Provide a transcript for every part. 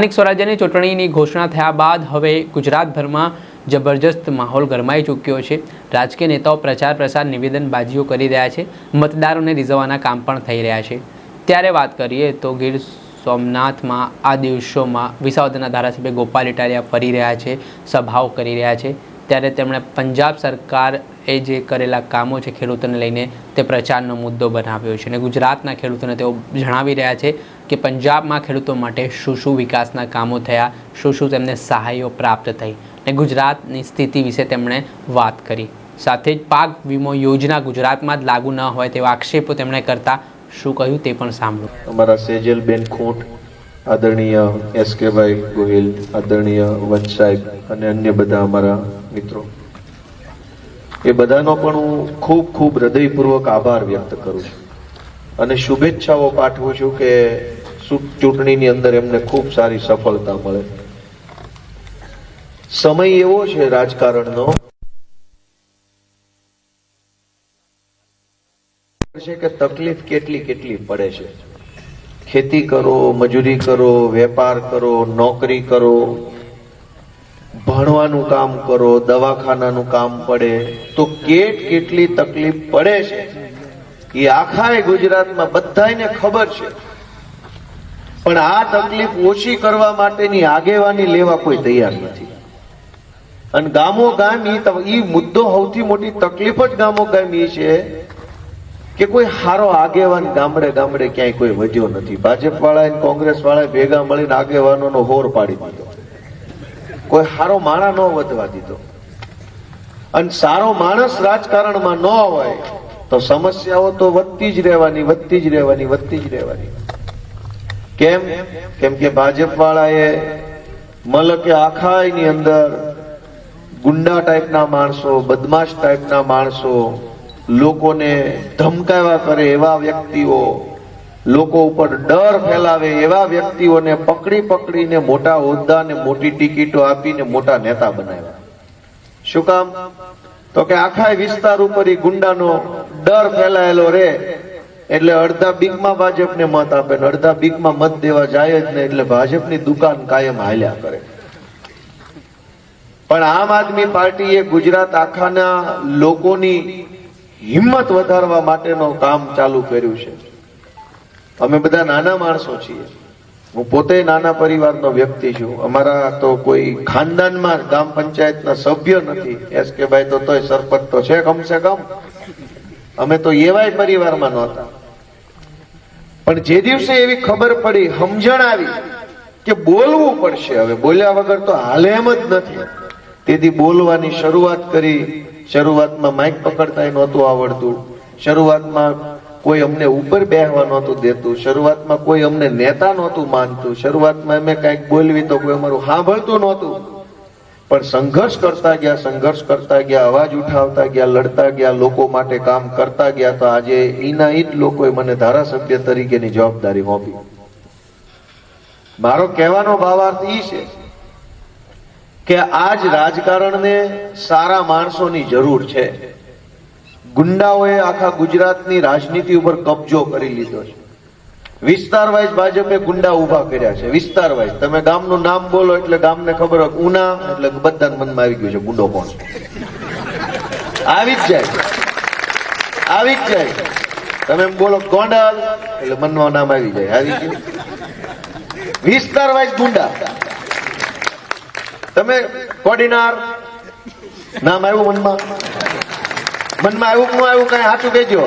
સ્થાનિક સ્વરાજ્યની ચૂંટણીની ઘોષણા થયા બાદ હવે ગુજરાતભરમાં જબરજસ્ત માહોલ ગરમાઈ ચૂક્યો છે। રાજકીય નેતાઓ પ્રચાર પ્રસાર નિવેદનબાજીઓ કરી રહ્યા છે, મતદારોને રીઝવવાના કામ પણ થઈ રહ્યા છે। ત્યારે વાત કરીએ તો ગીર સોમનાથમાં આ દિવસોમાં વિસાવદરના ધારાસભ્ય ગોપાલ ઇટાલિયા ફરી રહ્યા છે, સભાઓ કરી રહ્યા છે। ત્યારે તેમણે પંજાબ સરકારે જે કરેલા કામો છે ખેડૂતોને લઈને તે પ્રચારનો મુદ્દો બનાવ્યો છે અને ગુજરાતના ખેડૂતોને તેઓ જણાવી રહ્યા છે કે પંજાબમાં ખેડૂતો માટે શું શું વિકાસના કામો થયા, શું શું તેમને સહાયો પ્રાપ્ત થઈ અને ગુજરાતની સ્થિતિ વિશે તેમણે વાત કરી। સાથે જ પાક વીમો યોજના ગુજરાતમાં જ લાગુ ન હોય તેવા આક્ષેપો તેમણે કરતા શું કહ્યું તે પણ સાંભળો। અમારા સેજલબેન ખૂંટ, આદરણીય એસકેભાઈ ગોહિલ, આદરણીય વંશ સાહેબ અને અન્ય બધા અમારા મિત્રો, એ બધાનો પણ હું ખૂબ ખૂબ હૃદયપૂર્વક આભાર વ્યક્ત કરું છું અને શુભેચ્છાઓ પાઠવું છું કે ચૂંટણીની અંદર એમને ખૂબ સારી સફળતા મળે। સમય એવો છે રાજકારણનો કે તકલીફ કેટલી કેટલી પડે છે। ખેતી કરો, મજૂરી કરો, વેપાર કરો, નોકરી કરો, ભણવાનું કામ કરો, દવાખાનાનું કામ પડે તો કેટલી તકલીફ પડે છે એ આખા ગુજરાતમાં બધાને ખબર છે। પણ આ તકલીફ ઓછી કરવા માટેની આગેવાની લેવા કોઈ તૈયાર નથી અને ગામો ગામ ઈ મુદ્દો સૌથી મોટી તકલીફ જ ગામો ગામ એ છે કે કોઈ હારો આગેવાન ગામડે ગામડે ક્યાંય કોઈ વધ્યો નથી। ભાજપ વાળા અને કોંગ્રેસ વાળા ભેગા મળીને આગેવાનોનો હોર પાડી દીધો, કોઈ હારો માણસ ન વધવા દીધો અને સારો માણસ રાજકારણમાં ન હોય તો સમસ્યાઓ તો વધતી જ રહેવાની। કેમ કે ભાજપ વાળાએ મલકે આખાની અંદર ગુંડા ટાઈપના માણસો, બદમાશ ટાઈપના માણસો, લોકોને ધમકાવ્યા કરે એવા વ્યક્તિઓ, લોકો ઉપર ડર ફેલાવે એવા વ્યક્તિઓને પકડીને મોટા હોદ્દા ને મોટી ટિકિટો આપીને મોટા નેતા બનાવ્યા। શું કામ? તો કે આખા વિસ્તાર ઉપર એ ગુંડાનો ડર ફેલાયેલો રે એટલે અડધા બીકમાં ભાજપને મત આપે ને અડધા બીકમાં મત દેવા જાય જ નહીં, એટલે ભાજપની દુકાન કાયમ હાલ્યા કરે। પણ આમ આદમી પાર્ટીએ ગુજરાત આખાના લોકોની હિંમત વધારવા માટેનું કામ ચાલુ કર્યું છે। અમે બધા નાના માણસો છીએ, હું પોતે નાના પરિવારનો વ્યક્તિ છું, અમારા તો કોઈ ખાનદાનમાં ગ્રામ પંચાયતના સભ્ય નથી। એસકેભાઈ તો તોય સરપંચ તો છે કમસે કમ, અમે તો એવાય પરિવારમાં નહોતા। પણ જે દિવસે એવી ખબર પડી, સમજણ આવી કે બોલવું પડશે, હવે બોલ્યા વગર તો હાલે એમ જ નથી, તેથી બોલવાની શરૂઆત કરી। શરૂઆતમાં માઇક પકડતા નહોતું આવડતું, શરૂઆતમાં કોઈ અમને ઉપર બેહવા નહોતું દેતું, શરૂઆતમાં કોઈ અમને નેતા નહોતું માનતું, શરૂઆતમાં અમે કઈક બોલવી તો કોઈ અમારું સાંભળતું નહોતું। પણ સંઘર્ષ કરતા ગયા, અવાજ ઉઠાવતા ગયા, લડતા ગયા, લોકો માટે કામ કરતા ગયા, તો આજે એના જ લોકોએ મને ધારાસભ્ય તરીકેની જવાબદારી સોંપી। મારો કહેવાનો ભાવાર્થ એ છે કે આજ રાજકારણને સારા માણસોની જરૂર છે। ગુંડાઓએ આખા ગુજરાતની રાજનીતિ ઉપર કબજો કરી લીધો છે। વિસ્તાર વાઇઝ ભાજપે ગુંડા ઉભા કર્યા છે, વિસ્તાર વાઇઝ। તમે ગામનું નામ બોલો એટલે ગામને ખબર હોય, ઉના એટલે બધાના મનમાં આવી ગયું છે ગુંડો કોણ છે, આવી જ જાય। તમે એમ બોલો ગોંડલ એટલે મનમાં નામ આવી જાય, આવી ગયું। વિસ્તાર વાઇઝ ગુંડા। તમે કોડીનાર નામ આવ્યું મનમાં આવ્યું કે ન આવ્યું? કઈ સાચું કહેજો,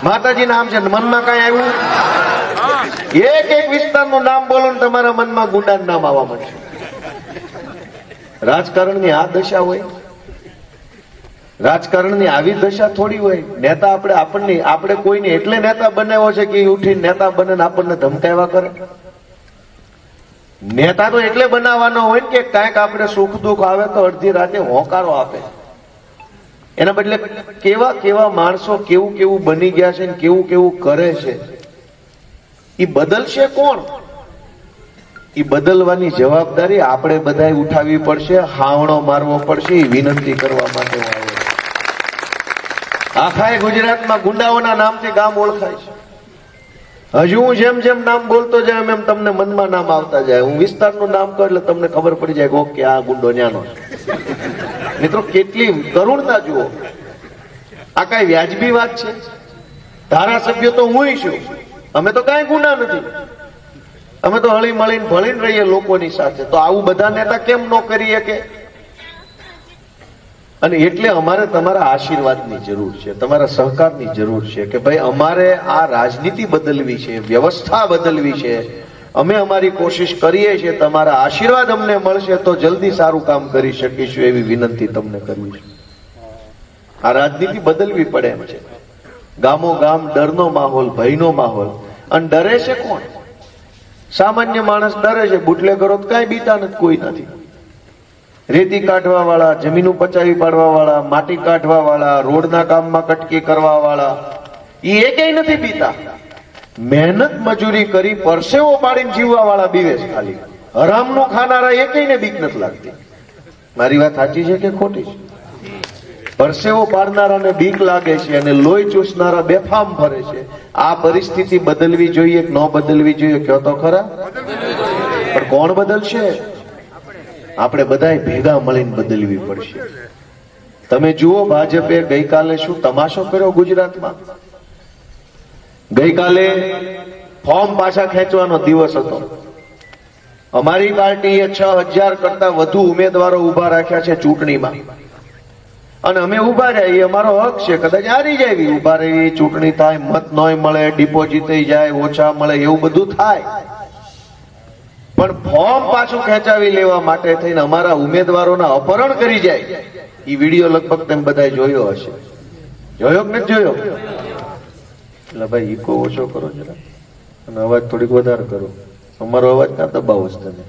માતાજી નામ છે મનમાં કઈ આવ્યું? એક વિસ્તારનું નામ બોલો ને તમારા મનમાં ગુંડાનું નામ આવવા મળશે। રાજકારણની આ દશા હોય? રાજકારણની આવી દશા થોડી હોય? નેતા આપણે કોઈને એટલે નેતા બનાવ્યો છે કે ઉઠીને નેતા બને ને આપણને ધમકાવ્યા કરે? નેતા તો એટલે બનાવવાનો હોય ને કે કાંઈક આપણે સુખ દુઃખ આવે તો અડધી રાતે હોંકારો આપે। એના બદલે કેવા માણસો કેવું બની ગયા છે ને કેવું કરે છે, એ બદલશે કોણ? એ બદલવાની જવાબદારી આપણે બધાએ ઉઠાવવી પડશે, હાવણો મારવો પડશે, એ વિનંતી કરવા માટે આખા ગુજરાતમાં ગુંડાઓના નામથી ગામ ઓળખાય છે। હજુ હું જેમ જેમ નામ બોલતો જાય એમ તમને મનમાં નામ આવતા જાય. હું વિસ્તારનું નામ કહું એટલે તમને ખબર પડી જાય કે ઓકે આ ગુંડો ન્યાનો છે. મિત્રો કેટલી કરુણતા જુઓ. આ કઈ વ્યાજબી વાત છે? ધારાસભ્ય તો હું છું, અમે તો કઈ ગુના નથી, અમે તો હળી મળીને ભળીને રહીએ લોકોની સાથે. તો આવું બધા નેતા કેમ ન કરી શકે? અને એટલે અમારે તમારા આશીર્વાદની જરૂર છે, તમારા સહકારની જરૂર છે કે ભાઈ અમારે આ રાજનીતિ બદલવી છે, વ્યવસ્થા બદલવી છે. અમે અમારી કોશિશ કરીએ છીએ, તમારા આશીર્વાદ અમને મળશે તો જલ્દી સારું કામ કરી શકીશું એવી વિનંતી તમને કરવી છે. આ રાજનીતિ બદલવી પડે એમ છે. ગામો ગામ ડરનો માહોલ, ભયનો માહોલ. અને ડરે છે કોણ? સામાન્ય માણસ ડરે છે. બુટલેગરો તો કઈ બીતા નથી, કોઈ નથી. રેતી કાઢવા વાળા, જમીનો પચાવી પાડવા વાળા, માટી કાઢવા વાળા, રોડના કામમાં કટકી કરવા વાળા, એ એકેય નથી બીતા. મહેનત મજૂરી કરી પરસેવો પાડીને જીવવા વાળા બીવે છે ખાલી. હરામનું ખાનારા એકેયને બીક નથી લાગતી. મારી વાત સાચી છે કે ખોટી છે? પરસેવો પાડનારાને બીક લાગે છે અને લોહી ચૂસનારા બેફામ ફરે છે. આ પરિસ્થિતિ બદલવી જોઈએ કે ન બદલવી જોઈએ? કહો તો ખરા. પણ કોણ બદલશે? આપણે બધાય ભેગા મળીને બદલવી પડશે. તમે જુઓ ભાજપે ગઈકાલે શું તમાશો કર્યો ગુજરાતમાં. ગઈકાલે ફોર્મ પાછા ખેંચવાનો દિવસ હતો. અમારી પાર્ટીએ 6000 કરતા વધુ ઉમેદવારો ઉભા રાખ્યા છે ચૂંટણીમાં. અને અમે ઉભા રહ્યા, એ અમારો હક છે. કદાચ હારી જાય, ઉભા રહી, ચૂંટણી થાય, મત નોય મળે, ડિપોઝિટ જાય, ઓછા મળે, એવું બધું થાય. પણ ફોર્મ પાછું ખેંચાવી લેવા માટે થઈને અમારા ઉમેદવારોના અપહરણ કરી જાય, એ વિડીયો લગભગ તમે બધા જોયો હશે. જોયો કે નથી જોયો? એટલે ભાઈ ઈકો ઓછો કરો જરા અને અવાજ થોડીક વધારે કરો. અમારો અવાજ ના દબાવો છે તમે.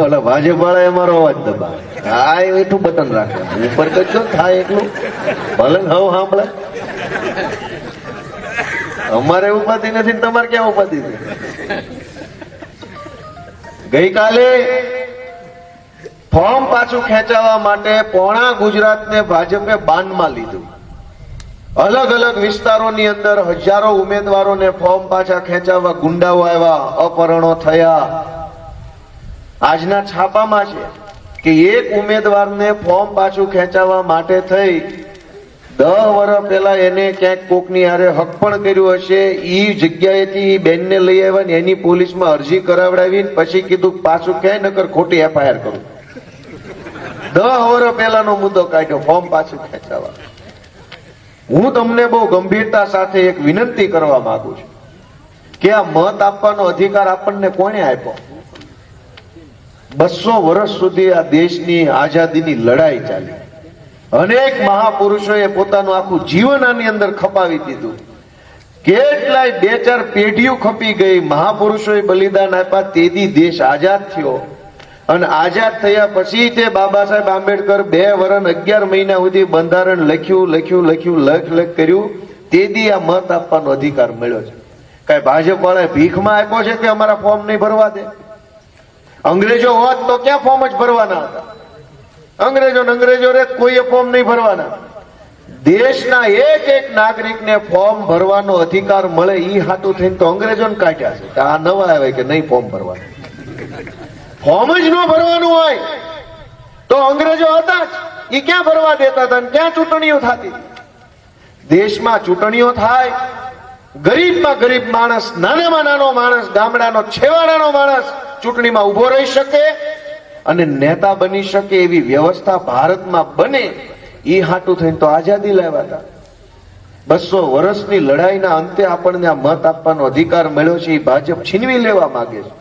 ઓલા ભાજપ વાળા અમારો અવાજ દબાવે. હા, એટલું બટન રાખે ઉપર કરજો, થાય એટલું ભલે હવે સાંભળે. અમારે ઉપાધિ નથી, તમારે ક્યાં ઉપાધિ છે? ગઈકાલે ફોર્મ પાછું ખેંચાવવા માટે પોણા ગુજરાતને ભાજપે બાનમાં લીધું. અલગ અલગ વિસ્તારોની અંદર હજારો ઉમેદવારોને ફોર્મ પાછા ખેંચાવવા ગુંડાઓ આવ્યા, અપહરણો થયા. આજના છાપામાં છે કે એક ઉમેદવારને ફોર્મ પાછું ખેંચાવવા માટે થઈ 10 વર્ષ પહેલા એને ક્યાંક કોકની હારે હક પણ કર્યું હશે. ઈ જગ્યાએથી બેનને લઈ આવ્યા ને એની પોલીસમાં અરજી કરાવડાવી પછી કીધું પાછું ક્યાંય નકર ખોટી એફઆઈઆર કરું. 10 વર્ષ પહેલાનો મુદ્દો કાઢ્યો ફોર્મ પાછું ખેંચાવવા. હું તમને બહુ ગંભીરતા સાથે એક વિનંતી કરવા માંગુ છું કે આ મત આપવાનો અધિકાર આપણને કોણે આપ્યો? 200 વર્ષ સુધી આ દેશની આઝાદીની લડાઈ ચાલી. અનેક મહાપુરુષોએ પોતાનું આખું જીવન આની અંદર ખપાવી દીધું. કેટલાય 2-4 પેઢીઓ ખપી ગઈ. મહાપુરુષોએ બલિદાન આપ્યા, તેથી દેશ આઝાદ થયો. અને આઝાદ થયા પછી તે બાબા સાહેબ આંબેડકર 2 વર્ષ 11 મહિના સુધી બંધારણ લખ કર્યું. તેથી આ મત આપવાનો અધિકાર મળ્યો છે. કઈ ભાજપ વાળાએ ભીખમાં આપ્યો છે કે અમારા ફોર્મ નહીં ભરવા દે? અંગ્રેજો હોત તો ક્યાં ફોર્મ જ ભરવાના હતા? અંગ્રેજો રે કોઈએ ફોર્મ નહીં ભરવાના. દેશના એક નાગરિકને ફોર્મ ભરવાનો અધિકાર મળે ઈ હાટું થઈને તો અંગ્રેજોને કાઢ્યા છે. આ નવા આવે કે નહીં ફોર્મ ભરવાનું. ફોર્મ જ ન ભરવાનું હોય તો અંગ્રેજો હતા જ, ઈ ક્યાં ભરવા દેતા હતા? ક્યાં ચૂંટણીઓ થતી? દેશમાં ચૂંટણીઓ થાય, ગરીબમાં ગરીબ માણસ, નાનામાં નાનો માણસ, ગામડાનો છેવાડાનો માણસ ચૂંટણીમાં ઉભો રહી શકે અને નેતા બની શકે એવી વ્યવસ્થા ભારતમાં બને. એ હાટું થઈને તો આઝાદી લાવ્યા હતા. 200 વર્ષની લડાઈના અંતે આપણને આ મત આપવાનો અધિકાર મળ્યો છે. એ ભાજપ છીનવી લેવા માંગે છે.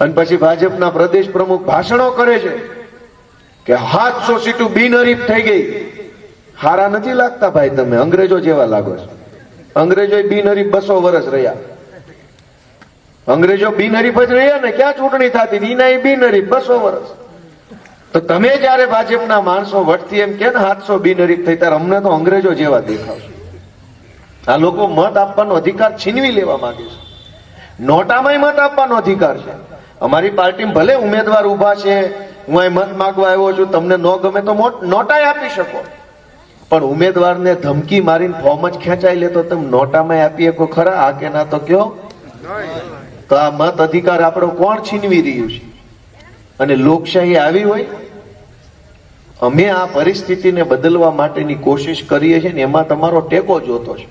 અને પછી ભાજપના પ્રદેશ પ્રમુખ ભાષણો કરે છે કે 700 સીટો બિનહરીફ થઈ ગઈ. હારા નથી લાગતા ભાઈ? તમે અંગ્રેજો જેવા લાગો છો. અંગ્રેજો બિનહરીફ 200 વર્ષ રહ્યા. અંગ્રેજો બિનહરીફ જ રહ્યા ને, ક્યાં ચૂંટણી થતી? એના બિનહરીફ 200 વર્ષ. તો તમે જયારે ભાજપના માણસો વટથી એમ કે ને 700 બિનહરીફ થઈ, ત્યારે અમને તો અંગ્રેજો જેવા દેખાવશે. આ લોકો મત આપવાનો અધિકાર છીનવી લેવા માંગે છે. નોટામાં મત આપવાનો અધિકાર છે. અમારી પાર્ટીમાં ભલે ઉમેદવાર ઉભા છે, હું અહીં મત માંગવા આવ્યો છું, તમને ન ગમે તો નોટાય આપી શકો. પણ ઉમેદવારને ધમકી મારીને ફોર્મ જ ખેંચાઈ લે તો તમે નોટામાં આપી શકો ખરા? હા કે ના તો કયો? તો આ મત અધિકાર આપણો કોણ છીનવી રહ્યું છે? અને લોકશાહી આવી હોય? અમે આ પરિસ્થિતિને બદલવા માટેની કોશિશ કરીએ છીએ ને એમાં તમારો ટેકો જોતો છે.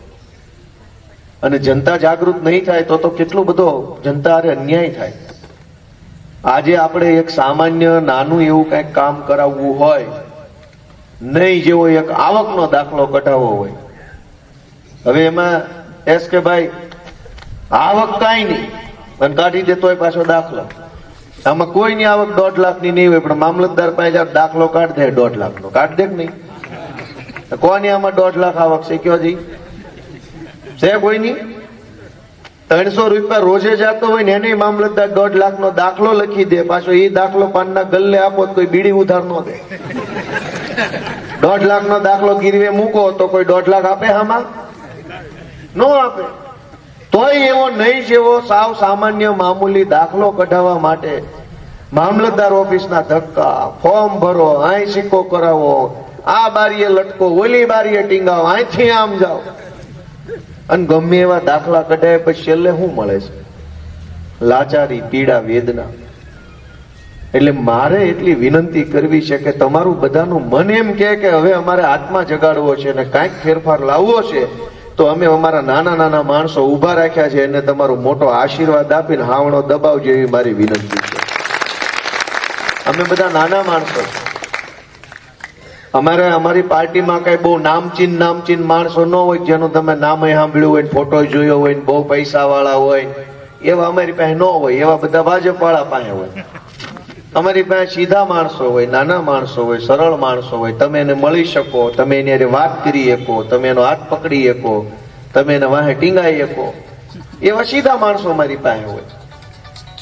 અને જનતા જાગૃત નહીં થાય તો કેટલો બધો જનતા હારે અન્યાય થાય. આજે આપણે એક સામાન્ય નાનું એવું કઈક કામ કરાવવું હોય, નહીં જેવો એક આવકનો દાખલો કઢાવવો હોય, હવે એમાં એસ કે ભાઈ આવક કાંઈ નહીં અને કાઢી દે તોય પાછો દાખલો. આમાં કોઈની આવક 1.5 લાખની નહીં હોય, પણ મામલતદાર પાસે દાખલો કાઢ દે 1.5 લાખનો, કાઢ દે કે નહીં? કોની આમાં 1.5 લાખ આવક છે? કયો જી છે? કોઈની? 300 રૂપિયા રોજે જતો હોય ને એને મામલતદાર 1.5 લાખનો દાખલો લખી દે, પાછો એ દાખલો પાનના ગલ્લે આપો તો કોઈ બીડી ઉધાર ન દે. 1.5 લાખનો દાખલો ગીરવે મૂકો તો કોઈ 1.5 લાખ આપે? આમાં નો આપે. તોય એવો નહીં જેવો સાવ સામાન્ય મામૂલી દાખલો કઢાવવા માટે મામલતદાર ઓફિસના ધક્કા, ફોર્મ ભરો, અહીં સિક્કો કરાવો, આ બારીએ લટકો, ઓલી બારીએ ટીંગાવો, અહીંથી આમ જાઓ, અને ગમે એવા દાખલા કઢાય પછી છેલ્લે શું મળે છે? લાચારી, પીડા, વેદના. એટલે મારે એટલી વિનંતી કરવી છે કે તમારું બધાનું મન એમ કે હવે અમારે આત્મા જગાડવો છે અને કાંઈક ફેરફાર લાવવો છે, તો અમે અમારા નાના નાના માણસો ઉભા રાખ્યા છે એને તમારો મોટો આશીર્વાદ આપીને હાવણો દબાવજો એવી મારી વિનંતી છે. અમે બધા નાના માણસો છે. અમારી પાર્ટીમાં કઈ બહુ નામચીન માણસો ન હોય જેનું તમે નામ સાંભળ્યું હોય, ફોટો જોયો હોય, બહુ પૈસા વાળા હોય, એવા અમારી પાસે ન હોય. એવા બધા ભાજપ વાળા પાસે હોય. અમારી પાસે સીધા માણસો હોય, નાના માણસો હોય, સરળ માણસો હોય. તમે એને મળી શકો, તમે એની હારે વાત કરી શકો, તમે એનો હાથ પકડી શકો, તમે એને વાહે ટીંગાઈ શકો, એવા સીધા માણસો અમારી પાસે હોય.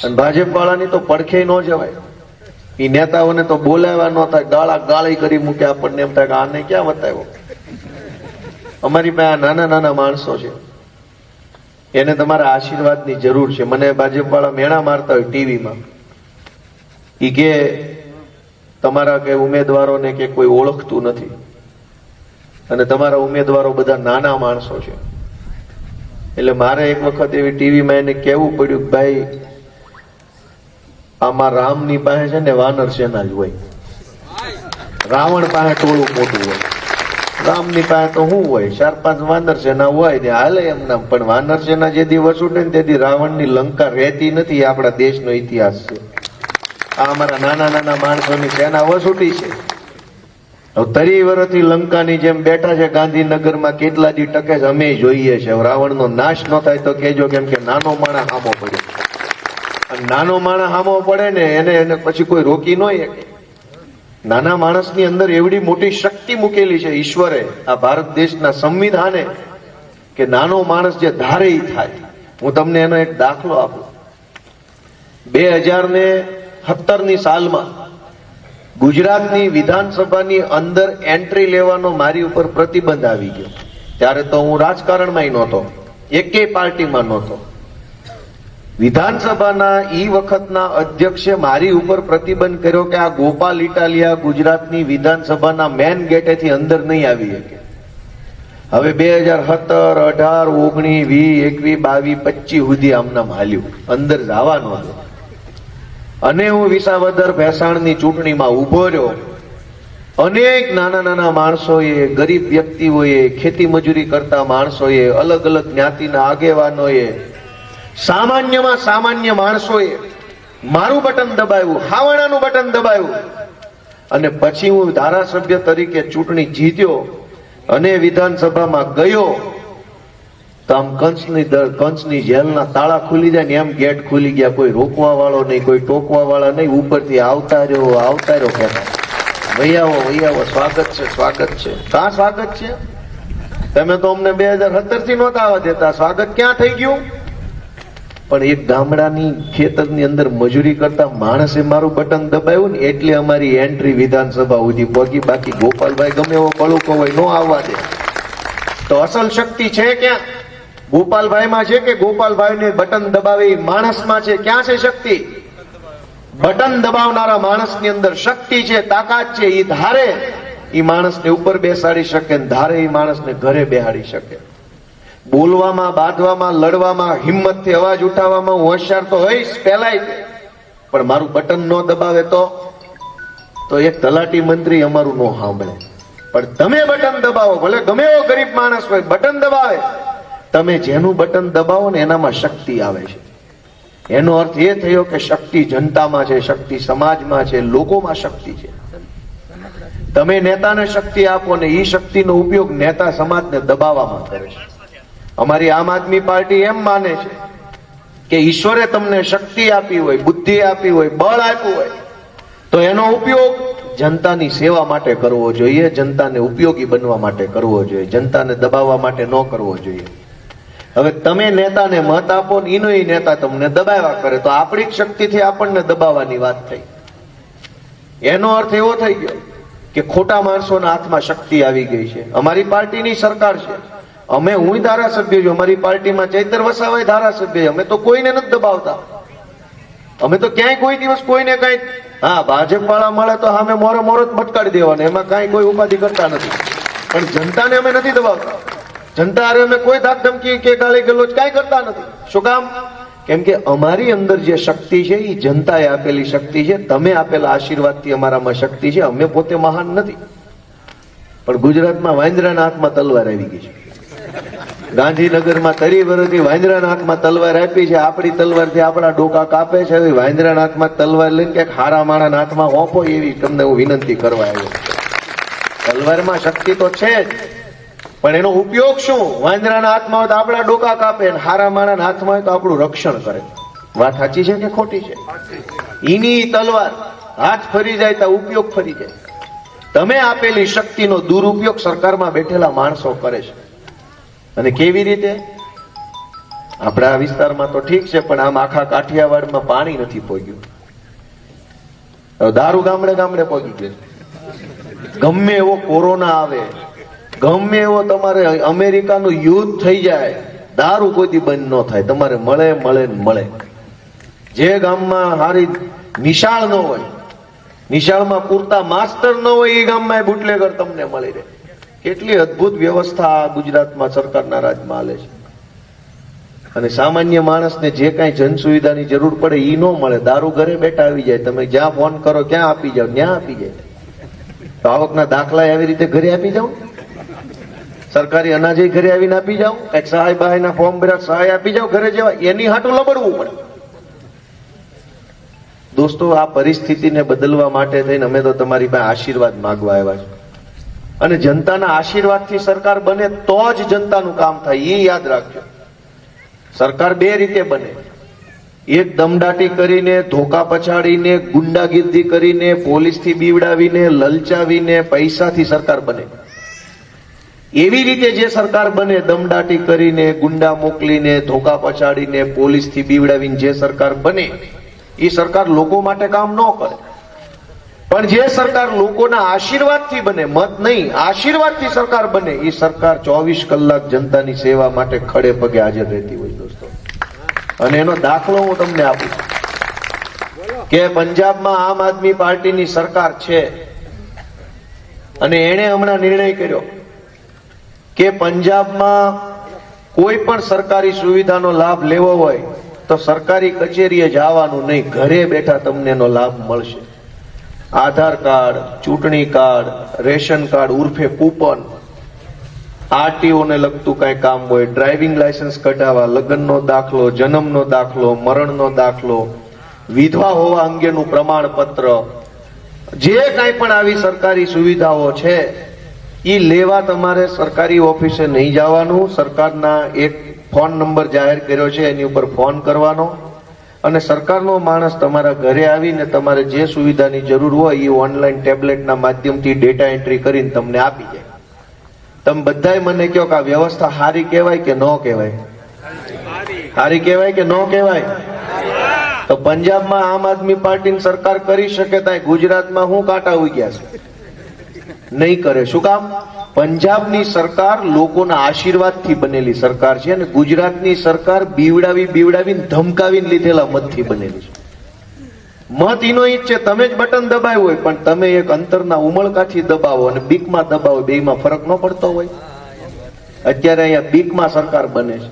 અને ભાજપ વાળાની તો પડખે ન જવાય. એ નેતાઓને તો બોલાવ્યા ન થાય, ગાળી કરી મૂકે. આપણને એમ થાય કે આને ક્યાં બતાવ્યો. અમારી પાસે નાના નાના માણસો છે, એને તમારા આશીર્વાદની જરૂર છે. મને ભાજપ વાળા મેણા મારતા હોય ટીવીમાં, ઈ કે તમારા કે ઉમેદવારોને કે કોઈ ઓળખતું નથી, અને તમારા ઉમેદવારો બધા નાના માણસો છે. એટલે મારે એક વખત એવી ટીવીમાં એને કહેવું પડ્યું કે ભાઈ આમાં રામની પાસે છે ને વાનર સેના જ હોય, રાવણ પાસે ટોળું મોટું હોય, રામની પાસે તો શું હોય? 4-5 વાનર સેના હોય ને હાલે એમ નામ. પણ વાનર સેના જે દી વસૂટે ને તે દી રાવણની લંકા રહેતી નથી. આપણા દેશનો ઇતિહાસ છે. આ અમારા નાના નાના માણસોની સેના વસૂટી છે. 30 વર્ષથી લંકાની જેમ બેઠા છે ગાંધીનગરમાં. કેટલા દી ટકે છે અમે જોઈએ છે. રાવણનો નાશ ન થાય તો કેજો, કેમ કે નાનો માણસ હામો પડ્યો. અને નાનો માણસ હામો પડે ને એને પછી કોઈ રોકી ન શકે. નાના માણસની અંદર એવડી મોટી શક્તિ મૂકેલી છે ઈશ્વરે, આ ભારત દેશના સંવિધાને, કે નાનો માણસ જે ધારે ઈ થાય. હું તમને એનો એક દાખલો આપું. 2017ની સાલમાં ગુજરાતની વિધાનસભાની અંદર એન્ટ્રી લેવાનો મારી ઉપર પ્રતિબંધ આવી ગયો. ત્યારે તો હું રાજકારણમાં નહોતો, એકેય પાર્ટીમાં નહોતો. વિધાનસભાના ઈ વખતના અધ્યક્ષે મારી ઉપર પ્રતિબંધ કર્યો કે આ ગોપાલ ઇટાલિયા ગુજરાતની વિધાનસભાના મેન ગેટેથી અંદર નહીં આવી શકે. હવે 2017, 18, 19, 20, 21, 22, 25 સુધી આમનામ હાલ્યું, અંદર જવા ન દે. અને હું વિસાવદર ભેસાણની ચૂંટણીમાં ઉભો રહ્યો. અનેક નાના નાના માણસોએ, ગરીબ વ્યક્તિઓએ, ખેતી મજૂરી કરતા માણસોએ, અલગ અલગ જ્ઞાતિના આગેવાનોએ, સામાન્યમાં સામાન્ય માણસોએ મારું બટન દબાવ્યું, હાવણાનું બટન દબાવ્યું. અને પછી હું ધારાસભ્ય તરીકે ચૂંટણી જીત્યો અને વિધાનસભામાં ગયો તો આમ કંસની જેલના તાળા ખુલી જાય ને એમ ગેટ ખુલી ગયા. કોઈ રોકવા વાળો નહીં, કોઈ ટોકવા વાળા નહીં. ઉપરથી આવતા રહ્યો કહેતા, વૈયાવો, સ્વાગત છે, સ્વાગત છે. કાં સ્વાગત છે? તમે તો અમને 2017 થી નહોતા આવવા દેતા. સ્વાગત ક્યાં થઈ ગયું? પણ એક ગામડાની ખેતરની અંદર મજૂરી કરતા માણસે મારું બટન દબાવ્યું ને એટલે અમારી એન્ટ્રી વિધાનસભા સુધી પહોંચી. બાકી ગોપાલભાઈ ગમે એવો પલુકો હોય નો આવવા દે. તો અસલ શક્તિ છે ક્યાં? ગોપાલભાઈમાં છે કે ગોપાલભાઈને બટન દબાવે માણસમાં છે? ક્યાં છે શક્તિ? બટન દબાવનારા માણસની અંદર શક્તિ છે, તાકાત છે. એ ધારે એ માણસને ઉપર બેસાડી શકે ને ધારે એ માણસને ઘરે બેહાડી શકે. બોલવામાં, બાંધવામાં, લડવામાં, હિંમતથી અવાજ ઉઠાવવામાં હું હોશિયાર તો હોઈશ પહેલાય, પણ મારું બટન ન દબાવે તો એક તલાટી મંત્રી અમારું ન સાંભળે. પણ તમે બટન દબાવો, ભલે ગમે એવો ગરીબ માણસ હોય, બટન દબાવે. તમે જેનું બટન દબાવો ને એનામાં શક્તિ આવે છે. એનો અર્થ એ થયો કે શક્તિ જનતામાં છે, શક્તિ સમાજમાં છે, લોકોમાં શક્તિ છે. તમે નેતાને શક્તિ આપો ને એ શક્તિનો ઉપયોગ નેતા સમાજને દબાવવામાં કરે છે. અમારી આમ આદમી પાર્ટી એમ માને છે કે ઈશ્વરે તમને શક્તિ આપી હોય, બુદ્ધિ આપી હોય, બળ આપ્યું હોય, તો એનો ઉપયોગ જનતાની સેવા માટે કરવો જોઈએ, જનતાને ઉપયોગી બનવા માટે કરવો જોઈએ, જનતાને દબાવવા માટે ન કરવો જોઈએ. હવે તમે નેતાને મત આપો ને એનો એ નેતા તમને દબાવ્યા કરે, તો આપણી જ શક્તિથી આપણને દબાવવાની વાત થઈ. એનો અર્થ એવો થઈ ગયો કે ખોટા માણસોના હાથમાં શક્તિ આવી ગઈ છે. અમારી પાર્ટીની સરકાર છે, હું ધારાસભ્ય છું, અમારી પાર્ટીમાં ચૈતર વસાવાય ધારાસભ્ય. અમે તો કોઈને નથી દબાવતા, અમે તો ક્યાંય કોઈ દિવસ કોઈને કઈ, હા ભાજપ વાળા મળે તો સામે મોરો મોરો જ મટકાડી દેવાનો, એમાં કાંઈ કોઈ ઉપાધિ કરતા નથી. પણ જનતાને અમે નથી દબાવતા. જનતા હારે અમે કોઈ ધાક ધમકી કે ગાળી ગલોચ કાંઈ કરતા નથી. શું કામ? કેમ કે અમારી અંદર જે શક્તિ છે એ જનતાએ આપેલી શક્તિ છે. તમે આપેલા આશીર્વાદથી અમારામાં શક્તિ છે. અમે પોતે મહાન નથી, પણ ગુજરાતમાં વાંદરાના હાથમાં તલવાર આવી ગઈ છે. ગાંધીનગરમાં 30 વર્ષથી વાંદરાના હાથમાં તલવાર આપી છે. આપણી તલવારથી આપણા ડોકા કાપે છે. વાંદરાના હાથમાં તલવાર લઈને ક્યાંક હારા માણાના હાથમાં ઓપો, એવી તમને હું વિનંતી કરવા આવ્યો. તલવારમાં શક્તિ તો છે જ, પણ એનો ઉપયોગ શું? વાંદરાના હાથમાં હોય તો આપણા ડોકા કાપે, અને હારા માણાના હાથમાં હોય તો આપણું રક્ષણ કરે. વાત સાચી છે કે ખોટી છે? એની તલવાર હાથ ફરી જાય તો ઉપયોગ ફરી જાય. તમે આપેલી શક્તિનો દુરુપયોગ સરકારમાં બેઠેલા માણસો કરે છે. અને કેવી રીતે? આપણા વિસ્તારમાં તો ઠીક છે, પણ આમ આખા કાઠિયાવાડમાં પાણી નથી પહોંચ્યું. દારૂ ગામડે ગામડે પહોંચી ગયું. ગમે એવો કોરોના આવે, ગમે એવો તમારે અમેરિકાનું યુદ્ધ થઈ જાય, દારૂ કોઈથી બંધ ન થાય. તમારે મળે મળે મળે. જે ગામમાં સારી નિશાળ ન હોય, નિશાળમાં પૂરતા માસ્ટર ન હોય, એ ગામમાં બુટલેગર તમને મળી રહે. કેટલી અદ્ભુત વ્યવસ્થા ગુજરાતમાં સરકારના રાજમાં હાલે છે. અને સામાન્ય માણસને જે કાંઈ જન સુવિધાની જરૂર પડે એ ન મળે. દારૂ ઘરે બેઠા આવી જાય. તમે જ્યાં ફોન કરો ક્યાં આપી જાવ, ત્યાં આપી જાય. તો આવકના દાખલા એવી રીતે ઘરે આપી જાવ, સરકારી અનાજે ઘરે આવીને આપી જાવ, એક સહાય બહાયના ફોર્મ ભર્યા સહાય આપી જાવ ઘરે જેવા. એની હાટું લબડવું પડે. દોસ્તો, આ પરિસ્થિતિને બદલવા માટે થઈને અમે તો તમારી પાસે આશીર્વાદ માંગવા આવ્યા છે. અને જનતાના આશીર્વાદથી સરકાર બને તો જ જનતાનું કામ થાય, એ યાદ રાખજો. સરકાર બે રીતે બને. એક દમદાટી કરીને, ધોકા પછાડીને, ગુંડાગીર્દી કરીને, પોલીસથી બીવડાવીને, લલચાવીને, પૈસાથી સરકાર બને. એવી રીતે જે સરકાર બને, દમદાટી કરીને, ગુંડા મોકલીને, ધોકા પછાડીને, પોલીસથી બીવડાવીને જે સરકાર બને, એ સરકાર લોકો માટે કામ ન કરે. પણ જે સરકાર લોકોના આશીર્વાદથી બને, મત નહીં આશીર્વાદથી સરકાર બને, એ સરકાર 24 કલાક જનતાની સેવા માટે ખડે પગે હાજર રહેતી હોય દોસ્તો. અને એનો દાખલો હું તમને આપું છું કે પંજાબમાં આમ આદમી પાર્ટીની સરકાર છે, અને એણે હમણાં નિર્ણય કર્યો કે પંજાબમાં કોઈ પણ સરકારી સુવિધાનો લાભ લેવો હોય તો સરકારી કચેરીએ જવાનું નહીં, ઘરે બેઠા તમને એનો લાભ મળશે. આધાર કાર્ડ, ચૂંટણી કાર્ડ, રેશન કાર્ડ ઉર્ફે કૂપન, આરટીઓ ને લગતું કઈ કામ હોય, ડ્રાઇવિંગ લાયસન્સ કઢાવવા, લગ્નનો દાખલો, જન્મનો દાખલો, મરણનો દાખલો, વિધવા હોવા અંગેનું પ્રમાણપત્ર, જે કાંઈ પણ આવી સરકારી સુવિધાઓ છે એ લેવા તમારે સરકારી ઓફિસે નહીં જવાનું. સરકારના એક ફોન નંબર જાહેર કર્યો છે, એની ઉપર ફોન કરવાનો, અને સરકારનો માણસ તમારા ઘરે આવીને તમારે જે સુવિધાની જરૂર હોય એ ઓનલાઈન ટેબ્લેટના માધ્યમથી ડેટા એન્ટ્રી કરીને તમને આપી જાય. તમે બધાય મને કહો કે આ વ્યવસ્થા સારી કહેવાય કે ન કહેવાય? સારી કહેવાય કે ન કહેવાય? તો પંજાબમાં આમ આદમી પાર્ટીની સરકાર કરી શકે, ત્યાં ગુજરાતમાં હું કાંટા ઉગ્યા છે? નહીં કરે. શું કામ? પંજાબની સરકાર લોકોના આશીર્વાદથી બનેલી સરકાર છે, અને ગુજરાતની સરકાર બીવડાવીને ધમકાવીને લીધેલા મતથી બનેલી છે. મત ઈનો ઈ જ છે, તમે જ બટન દબાવ્યું હોય પણ તમે એક અંતરના ઉમળકાથી દબાવો અને બીકમાં દબાવો, બેયમાં ફરક ન પડતો હોય? અત્યારે અહીંયા બીકમાં સરકાર બને છે.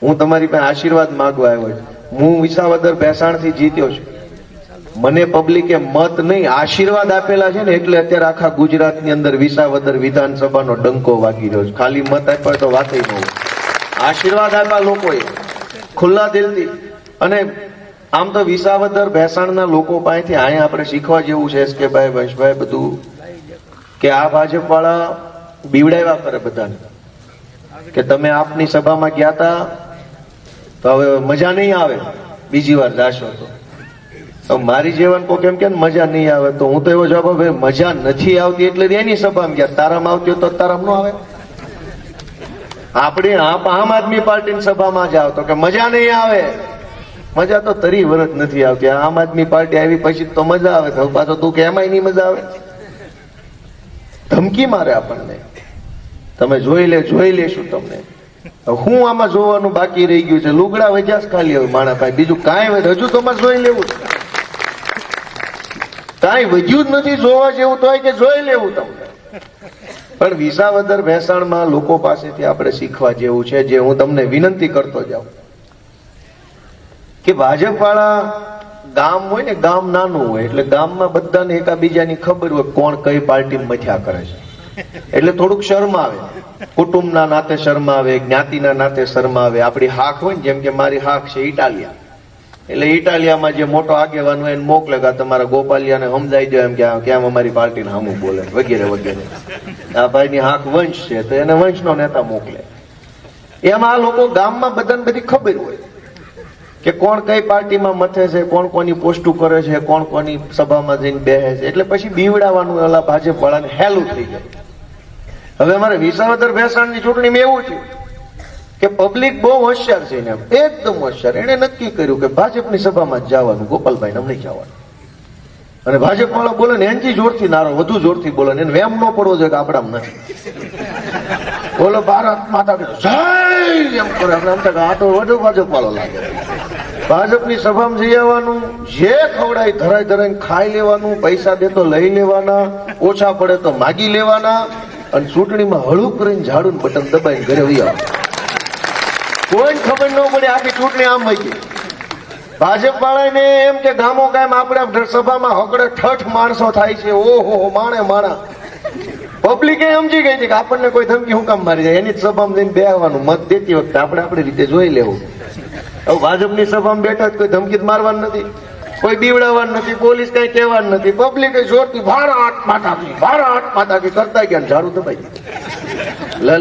હું તમારી પાસે આશીર્વાદ માંગવા આવ્યો છું. હું વિસાવદર ભેસાણથી જીત્યો છું. મને પબ્લિકે મત નહીં આશીર્વાદ આપેલા છે ને, એટલે અત્યારે આખા ગુજરાતની અંદર વિસાવદર વિધાનસભાનો ડંકો વાગી રહ્યો છે. ખાલી મત આપ્યા તો વાત ન હોય, આશીર્વાદ આપ્યા લોકોએ ખુલ્લા દિલથી. અને આમ તો વિસાવદર ભેસાણના લોકો પાસેથી અહીંયા આપણે શીખવા જેવું છે કે ભાઈ વંશભાઈ બધું કે આ ભાજપ વાળા બીવડાવ્યા કરે બધાને કે તમે આપની સભામાં ગયા હતા તો હવે મજા નહીં આવે, બીજી વાર જાશો તો મારી જીવન કો કેમ કે મજા નહીં આવે, તો હું તો એવો જવાબ આપું, મજા નથી આવતી એટલે એની સભામાં ગયા, તારામાં આવતી હોય તો તારામાં ન આવે. આપણે આમ આદમી પાર્ટીની સભામાં જાવ તો કે મજા નહીં આવે, મજા તો તરી વરત નથી આવતી. આમ આદમી પાર્ટી આવી પછી તો મજા આવે, તો પાછો તું કે એમાંય નહીં મજા આવે, ધમકી મારે આપણને. તમે જોઈ લેશું તમને. હું આમાં જોવાનું બાકી રહી ગયું છે, લુગડા વજાસ ખાલી હવે માણા ભાઈ, બીજું કાંઈ હજુ તો જોઈ લેવું, કાંઈ વધ્યું જ નથી જોવા જેવું તો હોય કે જોઈ લેવું તમને. પણ વિસાવદર ભેસાણમાં લોકો પાસેથી આપણે શીખવા જેવું છે, જે હું તમને વિનંતી કરતો જાઉં કે ભાજપ વાળા ગામ હોય ને, ગામ નાનું હોય એટલે ગામમાં બધાને એકાબીજાની ખબર હોય કોણ કઈ પાર્ટી મથ્યા કરે છે, એટલે થોડુંક શરમ આવે, કુટુંબના નાતે શરમ આવે, જ્ઞાતિના નાતે શરમ આવે. આપણી હાક હોય ને, જેમ કે મારી હાક છે ઇટાલિયા, એટલે ઇટાલિયામાં જે મોટો આગેવાન હોય એને મોકલે કે તમારા ગોપાલિયાને સમજાઈ દો એમ કે કેમ અમારી પાર્ટીને સામું બોલે વગેરે વગેરે. આ ભાઈની હાક વંશ છે તો એને વંશનો નેતા મોકલે. એમાં આ લોકો ગામમાં બધાને બધી ખબર હોય કે કોણ કઈ પાર્ટીમાં મથે છે, કોણ કોની પોસ્ટું કરે છે, કોણ કોની સભામાં જઈને બેસે છે, એટલે પછી બીવડાવવાનું ઓલા ભાજપ વાળાને હેલું થઈ જાય. હવે અમારે વિસાવદર ભેસાણની ચૂંટણીમાં એવું થયું કે પબ્લિક બહુ હોશિયાર છે, ને એકદમ હોશિયાર. એને નક્કી કર્યું કે ભાજપની સભામાં જ જવાનું, ગોપાલભાઈ નહીં જવાનું. અને ભાજપ વાળા બોલે ને એનથી જોરથી નારો, વધુ જોરથી બોલે ને, એને વેમ ન પડવો જોઈએ કે આપણામાં નથી. બોલો ભારત માતા જય એમ કરે, આપણે આ તો વધુ ભાજપ વાળો લાગે. ભાજપની સભામાં જઈ આવવાનું, જે ખવડાય ધરાય ધરાઈને ખાઈ લેવાનું, પૈસા દે તો લઈ લેવાના, ઓછા પડે તો માગી લેવાના, અને ચૂંટણીમાં હળું કરીને ઝાડું બટન દબાઈને ઘરે વહી આવવાનું. કોઈ ખબર ન પડે આખી ચૂંટણી આમ વહી ગઈ. ભાજપ વાળાને એમ કે ગામો ગામ આપણે સભામાં હકડે ઠઠ માણસો થાય છે, ઓહો માણા. પબ્લિક સમજી ગઈ છે કે આપણને કોઈ ધમકી હું કામ મારી જાય, એની જ સભામાં જઈને બેહવાનું, મત દેતી વખતે આપણે આપણી રીતે જોઈ લેવું. હવે ભાજપની સભામાં બેઠા કોઈ ધમકી મારવાનું નથી, કોઈ બીવડાવવાનું નથી, પોલીસ કઈ કહેવાનું નથી. પબ્લિક જોરથી ભારત માતા કી કરતા ગયા, ઝાડુ દબાઈ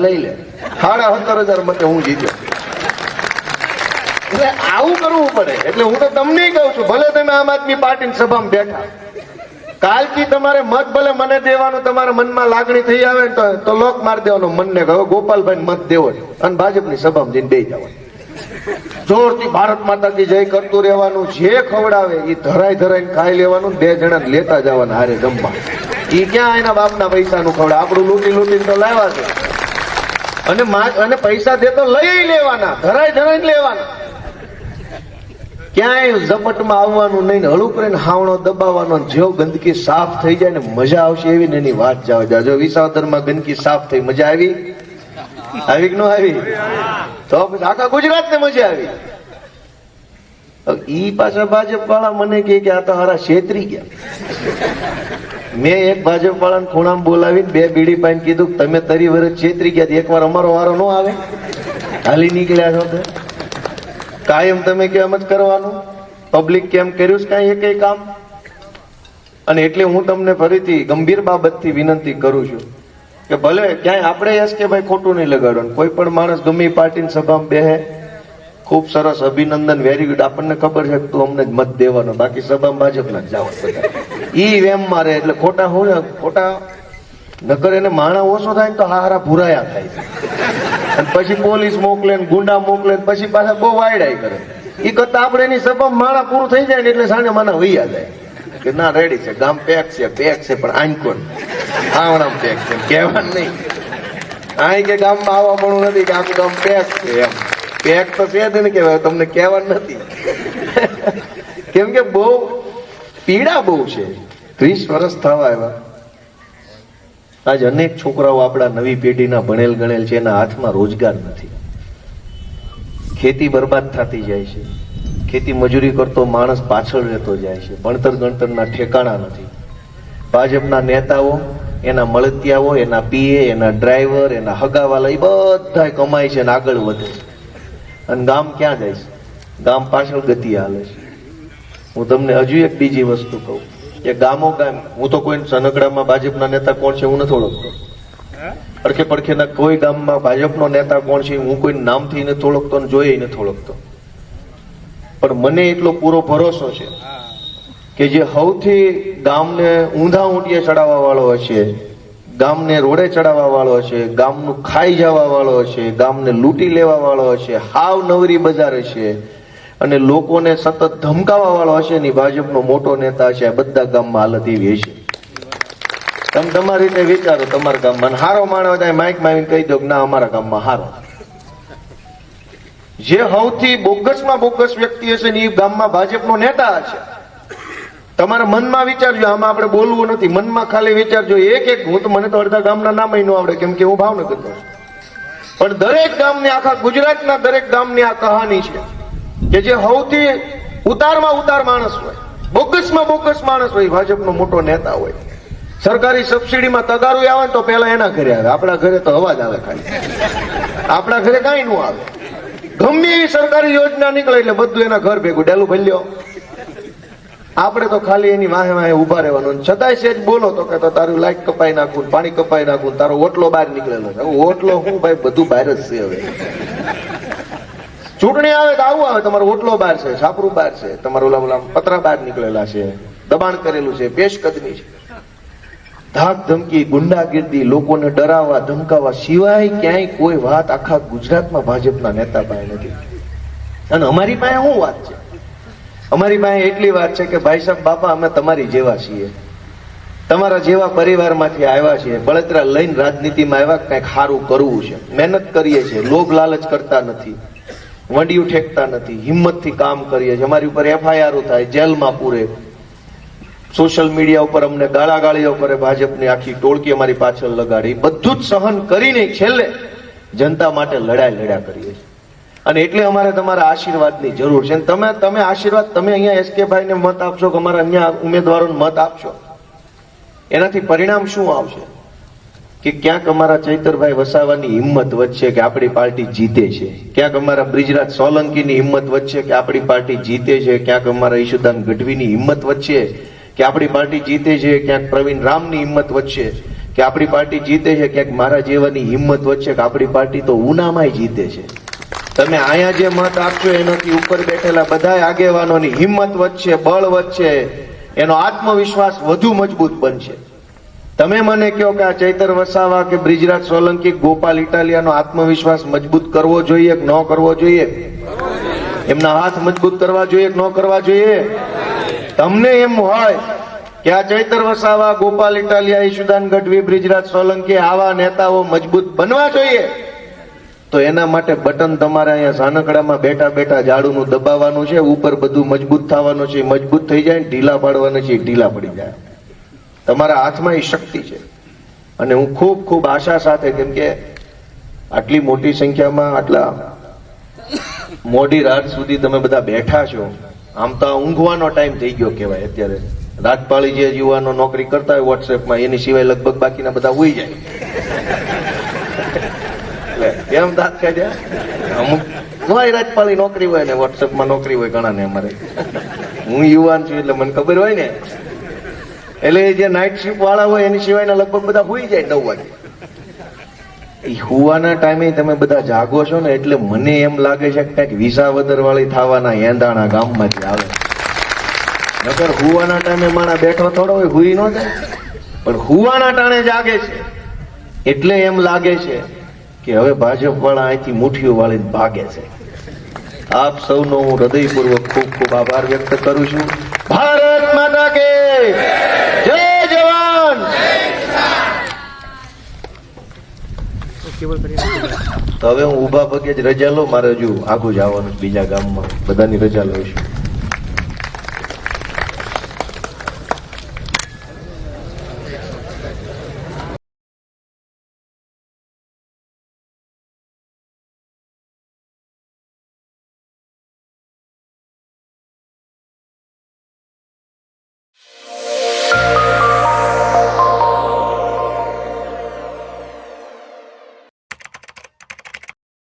લઈ લે. 17,500 મતે હું જીત્યો. એટલે આવું કરવું પડે. એટલે હું તો તમને કહું છું, ભલે તમે આમ આદમી પાર્ટીની સભામાં બેઠા, કાલથી તમારે મત ભલે મને દેવાનું, તમારા મનમાં લાગણી થઈ આવે તો લોક મારી દેવાનો મનને, હવે ગોપાલભાઈ મત દેવો છે, અને ભાજપની સભામાં જઈને બેસી જવાનું, જોરથી ભારત માતા કી જય કરતું રહેવાનું. જે ખવડાવે એ ધરાઈને ખાઈ લેવાનું, 2 જણા લેતા જવાના હારે જમવા. એ ક્યાં એના બાપના પૈસાનું ખવડાવે, આપણું લૂંટીને તો લાવ્યા છે. અને પૈસા દે તો લઈ લેવાના, ધરાઈને લેવાના. ક્યાંય ઝપટમાં આવવાનું નહીં, હળું કરીને હાવણો દબાવવાનો. જો ગંદકી સાફ થઈ જાય ને મજા આવશે એવી ને એની વાત જાવ. જો વિસાવદરમાં ગંદકી સાફ થઈ, મજા આવી કે ન આવી? તો પછી આખા ગુજરાતને મજા આવી. ઈ પાછા ભાજપ વાળા મને કે આ તો હારા છેતરી ગયા. મેં એક ભાજપ વાળાને ખૂણામાં બોલાવીને 2 બીડી પાઈને કીધું તમે તરી વર્ષ છેતરી ગયા, એકવાર અમારો વારો ન આવે, હાલી નીકળ્યા છો. કાયમ તમે કેમ જ કરવાનું, પબ્લિક કેમ કર્યું છે કઈ એક કામ. અને એટલે હું તમને ફરીથી ગંભીર બાબતથી વિનંતી કરું છું કે ભલે ક્યાંય આપણે એસ કે ભાઈ ખોટું નહીં લગાડવાનું. કોઈ પણ માણસ ગમે પાર્ટીની સભામાં બેહે, ખૂબ સરસ, અભિનંદન, વેરી ગુડ, આપણને ખબર છે કે તું અમને જ મત દેવાનો, બાકી સભામાં ભાજપના જ જવાનું બધા. ઈ વેમ મારે એટલે ખોટા નકર એને માણા ઓછો થાય ને તો હારા ભૂરાયા થાય છે. અને પછી પોલીસ મોકલે ને ગુંડા મોકલે, પછી પાછા બહુ વાયડાઈ કરે. એ કરતા આપણે એની સભામાં માણા પૂરું થઈ જાય ને એટલે સાંજે માના વૈયા જાય કે ના રેડી છે, ગામ પેક છે પણ આંકોન આવણામ પેક છે કહેવાનું નહીં. આ કે ગામમાં આવવા મળવું નથી કે આખું ગામ પેક છે, એમ પેક તો છે જ ને, કે તમને કહેવાનું નથી. કેમ કે બહુ પીડા બહુ છે. 30 વર્ષ થવા આવ્યા, આજ અનેક છોકરાઓ આપણા નવી પેઢીના ભણેલ ગણેલ છે, એના હાથમાં રોજગાર નથી. ખેતી બરબાદ થતી જાય છે. ખેતી મજૂરી કરતો માણસ પાછળ રહેતો જાય છે. ભણતર ગણતરના ઠેકાણા નથી. ભાજપના નેતાઓ, એના મળતિયાઓ, એના પીએ, એના ડ્રાઈવર, એના હગાવાલા, એ બધા કમાય છે અને આગળ વધે છે. અને ગામ ક્યાં જાય છે? ગામ પાછળ ગતિ હાલે છે. હું તમને હજુ એક બીજી વસ્તુ કહું કે ગામો ગામ, હું તો કોઈ સનગડામાં ભાજપના નેતા કોણ છે હું નથી ઓળખતો. અડખે પડખેના કોઈ ગામમાં ભાજપનો નેતા કોણ છે હું કોઈ નામથી નથી ઓળખતો અને જોઈએ નથી ઓળખતો. પણ મને એટલો પૂરો ભરોસો છે કે જે સૌથી ગામને ઊંધા ઊંટિયે ચડાવવા વાળો હશે, ગામને રોડે ચડાવવા વાળો હશે, ગામનું ખાઈ જવા વાળો હશે, ગામને લૂંટી લેવા વાળો હશે, હાવ નવરી બજાર હશે અને લોકોને સતત ધમકાવવા વાળો હશે ને ભાજપનો મોટો નેતા છે. આ બધા ગામમાં હાલત એવી હશે. તમે તમારી રીતે વિચારો, તમારા ગામમાં હારો માણસ હોય માઇકમાં આવીને કહી દો કે ના અમારા ગામમાં હારો. જે સૌથી બોગસમાં બોગસ વ્યક્તિ હશે ને એ ગામમાં ભાજપનો નેતા હશે. તમારા મનમાં વિચારજો, આમાં આપણે બોલવું નથી, મનમાં ખાલી વિચારજો. એક હું તો મને તો અડધા ગામના નામ ન આવડે કેમ કે હું ભાવનગરનો છું. પણ દરેક ગામની, આખા ગુજરાતના દરેક ગામની આ કહાની છે કે જે સૌથી ઉતારમાં ઉતાર માણસ હોય, બોગસમાં બોગસ માણસ હોય, ભાજપનો મોટો નેતા હોય. સરકારી સબસિડીમાં તગારું આવે ને તો પેલા એના ઘરે આવે. આપણા ઘરે તો અવાજ આવે ખાલી, આપણા ઘરે કાંઈ ન આવે. ગમે એવી સરકારી યોજના નીકળે એટલે બધું એના ઘર ભેગું ડેલું ભલ્યો. આપણે તો ખાલી એની વાહે વાહે ઉભા રહેવાનું. છતાંય સેજ બોલો તો કે તો તારું લાઈટ કપાઈ નાખું, પાણી કપાઈ નાખું, તારો ઓટલો બહાર નીકળેલો છે. ઓટલો હું ભાઈ, બધું બહાર જ છે. હવે ચૂંટણી આવે તો આવું આવે, તમારો ઓટલો બહાર છે, છાપરું બહાર છે, તમારું ઓલા ઓલા પતરા બહાર નીકળેલા છે, દબાણ કરેલું છે, પેશકદમી છે. ધાક ધમકી, ગુંડાગીર્દી, લોકોને ડરાવવા ધમકાવવા સિવાય ક્યાંય કોઈ વાત આખા ગુજરાતમાં ભાજપના નેતા પાસે નથી. અને અમારી પાસે શું વાત છે? અમારી પાસે એટલી વાત છે કે ભાઈ સાહેબ બાપા અમે તમારી જેવા છીએ, તમારા જેવા પરિવારમાંથી આવ્યા છીએ, બળતરા લઈને રાજનીતિમાં આવ્યા, કંઈક સારું કરવું છે, મહેનત કરીએ છીએ, લોભ લાલચ કરતા નથી, વંડિયું ઠેકતા નથી, હિંમતથી કામ કરીએ છીએ. અમારી ઉપર FIR થાય, જેલમાં પૂરે, સોશિયલ મીડિયા ઉપર અમને ગાળાગાળીઓ કરે, ભાજપની આખી ટોળકી અમારી પાછળ લગાડી, બધું જ સહન કરીને છેલ્લે જનતા માટે લડ્યા કરીએ છીએ. અને એટલે અમારે તમારા આશીર્વાદની જરૂર છે. તમે આશીર્વાદ, તમે અહીંયા SK ભાઈને મત આપશો કે અમારા અન્ય ઉમેદવારોને મત આપશો, એનાથી પરિણામ શું આવશે કે ક્યાંક અમારા ચૈતરભાઈ વસાવાની હિંમત વધશે કે આપણી પાર્ટી જીતે છે, ક્યાંક અમારા બ્રિજરાજ સોલંકીની હિંમત વધશે કે આપણી પાર્ટી જીતે છે, ક્યાંક અમારા ઈશુદાન ગઢવીની હિંમત વધશે કે આપણી પાર્ટી જીતે છે, ક્યાંક પ્રવીણ રામની હિંમત વધશે કે આપણી પાર્ટી જીતે છે, ક્યાંક મારા જેવાની હિંમત વધશે કે આપણી પાર્ટી તો ઉનામાંય જીતે છે. તમે અહીંયા જે મત આપશો એનાથી ઉપર બેઠેલા બધા આગેવાનોની હિંમત વધશે, બળ વધશે, એનો આત્મવિશ્વાસ વધુ મજબૂત બનશે. તમે મને કહો કે આ ચૈતર વસાવા કે બ્રિજરાજ સોલંકી, ગોપાલ ઇટાલિયાનો આત્મવિશ્વાસ મજબૂત કરવો જોઈએ કે ન કરવો જોઈએ? એમના હાથ મજબૂત કરવા જોઈએ કે ન કરવા જોઈએ? તમને એમ હોય કે આ ચૈતર વસાવા, ગોપાલ ઇટાલિયા, ઈશુદાન ગઢવી, બ્રિજરાજ સોલંકી આવા નેતાઓ મજબૂત બનવા જોઈએ તો એના માટે બટન તમારે અહીંયા સાનકડામાં બેઠા બેઠા ઝાડુનું દબાવવાનું છે, ઉપર બધું મજબૂત થવાનું છે, મજબૂત થઈ જાય, ઢીલા પાડવાના છે, ઢીલા પડી જાય. તમારા હાથમાં એ શક્તિ છે. અને હું ખૂબ ખૂબ આશા સાથે, કેમ કે આટલી મોટી સંખ્યામાં આટલા મોડી રાત સુધી તમે બધા બેઠા છો, આમ તો ઊંઘવાનો ટાઈમ થઈ ગયો કહેવાય અત્યારે. રાજપાળી જે યુવાનો નોકરી કરતા હોય વોટ્સએપમાં, એની સિવાય લગભગ બાકીના બધા ઉઈ જાય. કેમ દાંત કાઢ્યા? અમુક હોય રાજપાળી નોકરી હોય ને વોટ્સએપમાં નોકરી હોય ઘણા ને. અમારે હું યુવાન છું એટલે મને ખબર હોય ને, એટલે જે નાઇટ શિફ્ટ વાળા હોય એની સિવાયના લગભગ બધા હુઈ જાય 9 વાગે. એ હુવાના ટાઈમે તમે બધા જાગો છો ને એટલે મને એમ લાગે છે કે કંઈક વિસાવદર વાળી થવાના એંધાણા ગામમાંથી આવે. નકર હુવાના ટાઈમે માણા બેઠો થોડો હોય, હુઈ ન જાય. પણ હુવાના ટાણે જાગે છે એટલે એમ લાગે છે કે હવે ભાજપ વાળા અહીંથી મુઠ્ઠીઓ વાળીને ભાગે છે. આપ સૌનો હું હૃદયપૂર્વક ખૂબ ખૂબ આભાર વ્યક્ત કરું છું. ભારત માતા કે જય જવાન. તો હવે હું ઊભા પગે જ રજા લઉં, મારે હજુ આગું જવાનું બીજા ગામમાં, બધાની રજા લઉં છું.